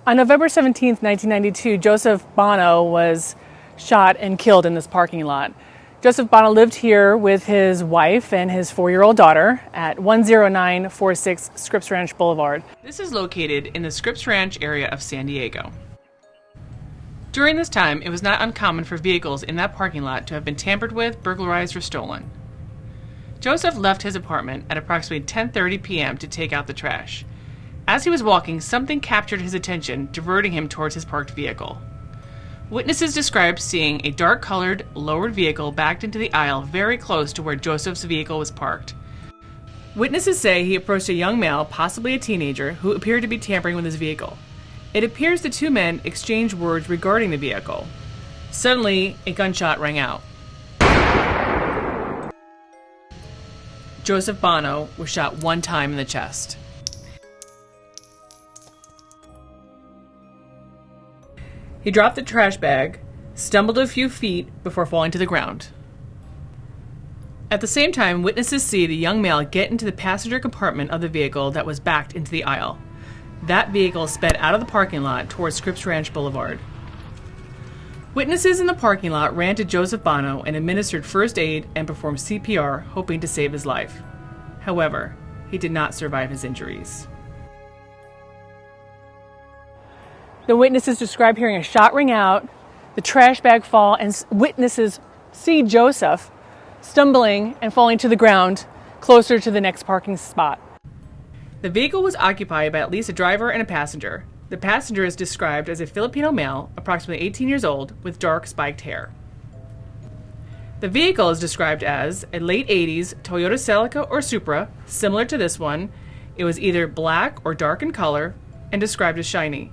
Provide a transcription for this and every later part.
On November 17, 1992, Joseph Bonno was shot and killed in this parking lot. Joseph Bonno lived here with his wife and his 4-year-old daughter at 10946 Scripps Ranch Boulevard. This is located in the Scripps Ranch area of San Diego. During this time, it was not uncommon for vehicles in that parking lot to have been tampered with, burglarized, or stolen. Joseph left his apartment at approximately 10:30 p.m. to take out the trash. As he was walking, something captured his attention, diverting him towards his parked vehicle. Witnesses described seeing a dark-colored, lowered vehicle backed into the aisle very close to where Joseph's vehicle was parked. Witnesses say he approached a young male, possibly a teenager, who appeared to be tampering with his vehicle. It appears the two men exchanged words regarding the vehicle. Suddenly, a gunshot rang out. Joseph Bonno was shot one time in the chest. He dropped the trash bag, stumbled a few feet before falling to the ground. At the same time, witnesses see the young male get into the passenger compartment of the vehicle that was backed into the aisle. That vehicle sped out of the parking lot towards Scripps Ranch Boulevard. Witnesses in the parking lot ran to Joseph Bonno and administered first aid and performed CPR, hoping to save his life. However, he did not survive his injuries. The witnesses describe hearing a shot ring out, the trash bag fall, and witnesses see Joseph stumbling and falling to the ground closer to the next parking spot. The vehicle was occupied by at least a driver and a passenger. The passenger is described as a Filipino male, approximately 18 years old, with dark spiked hair. The vehicle is described as a late 80s Toyota Celica or Supra, similar to this one. It was either black or dark in color and described as shiny.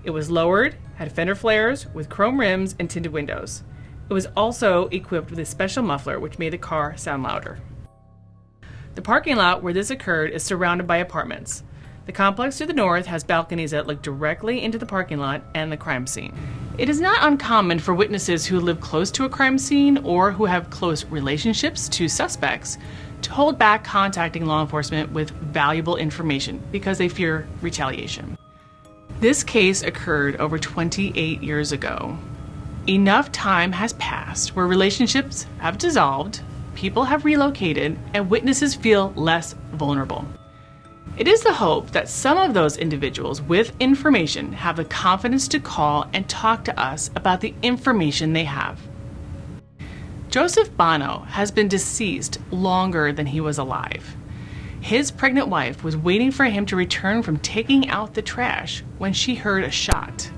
It was lowered, had fender flares with chrome rims and tinted windows. It was also equipped with a special muffler which made the car sound louder. The parking lot where this occurred is surrounded by apartments. The complex to the north has balconies that look directly into the parking lot and the crime scene. It is not uncommon for witnesses who live close to a crime scene or who have close relationships to suspects to hold back contacting law enforcement with valuable information because they fear retaliation. This case occurred over 28 years ago. Enough time has passed where relationships have dissolved, people have relocated, and witnesses feel less vulnerable. It is the hope that some of those individuals with information have the confidence to call and talk to us about the information they have. Joseph Bonno has been deceased longer than he was alive. His pregnant wife was waiting for him to return from taking out the trash when she heard a shot.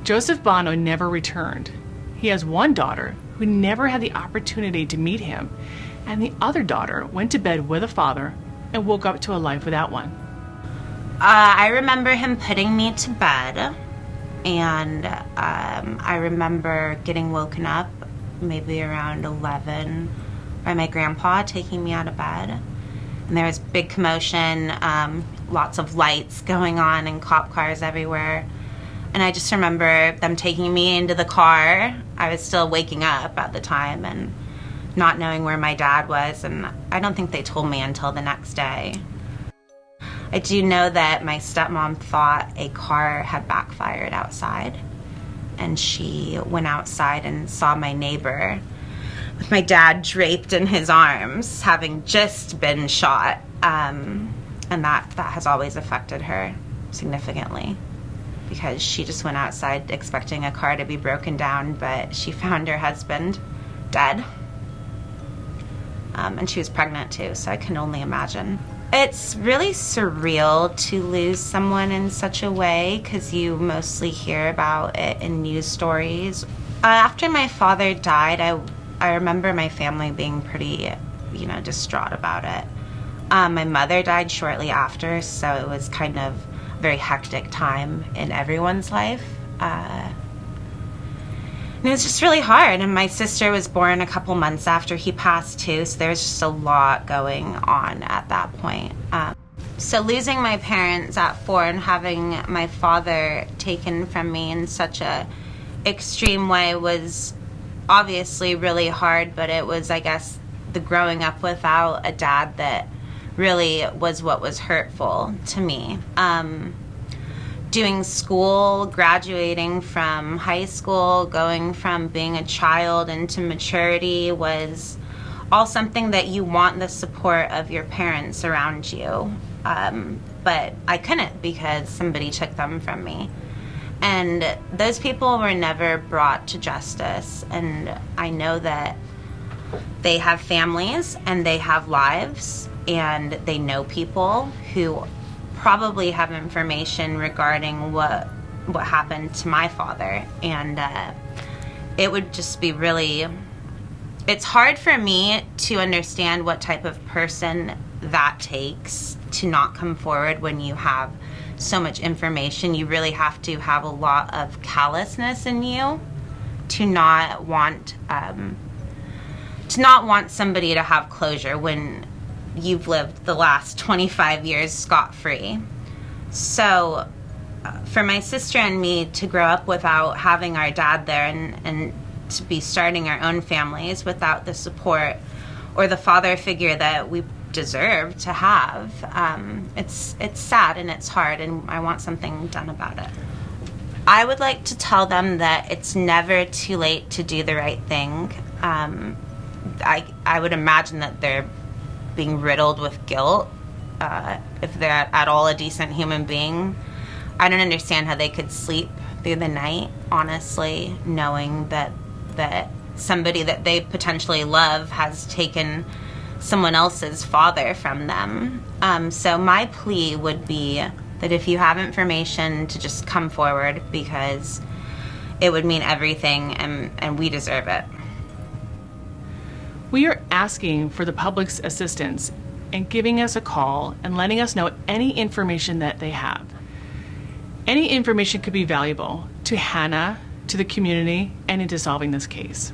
Joseph Bonno never returned. He has one daughter who never had the opportunity to meet him, and the other daughter went to bed with a father and woke up to a life without one. I remember him putting me to bed, and I remember getting woken up maybe around 11 by my grandpa taking me out of bed. And there was big commotion, lots of lights going on and cop cars everywhere. And I just remember them taking me into the car. I was still waking up at the time and not knowing where my dad was, and I don't think they told me until the next day. I do know that my stepmom thought a car had backfired outside, and she went outside and saw my neighbor with my dad draped in his arms, having just been shot, and that has always affected her significantly, because she just went outside expecting a car to be broken down, but she found her husband dead. And she was pregnant too, so I can only imagine. It's really surreal to lose someone in such a way, because you mostly hear about it in news stories. After my father died, I remember my family being pretty, distraught about it. My mother died shortly after, so it was kind of a very hectic time in everyone's life. And it was just really hard, and my sister was born a couple months after he passed too, so there was just a lot going on at that point. So losing my parents at 4 and having my father taken from me in such a extreme way was obviously really hard, but it was, I guess, the growing up without a dad that really was what was hurtful to me. doing school, graduating from high school, going from being a child into maturity was all something that you want the support of your parents around you. But I couldn't because somebody took them from me. And those people were never brought to justice. And I know that they have families and they have lives and they know people who probably have information regarding what happened to my father. And it would just be really, it's hard for me to understand what type of person that takes to not come forward when you have so much information. You really have to have a lot of callousness in you to not want somebody to have closure when you've lived the last 25 years scot-free. So for my sister and me to grow up without having our dad there and to be starting our own families without the support or the father figure that we deserve to have, it's sad and it's hard, and I want something done about it. I would like to tell them that it's never too late to do the right thing. I would imagine that they're being riddled with guilt. If they're at all a decent human being, I don't understand how they could sleep through the night, honestly, knowing that somebody that they potentially love has taken someone else's father from them. So my plea would be that if you have information, to just come forward, because it would mean everything, and we deserve it. We are asking for the public's assistance in giving us a call and letting us know any information that they have. Any information could be valuable to Hannah, to the community, and into solving this case.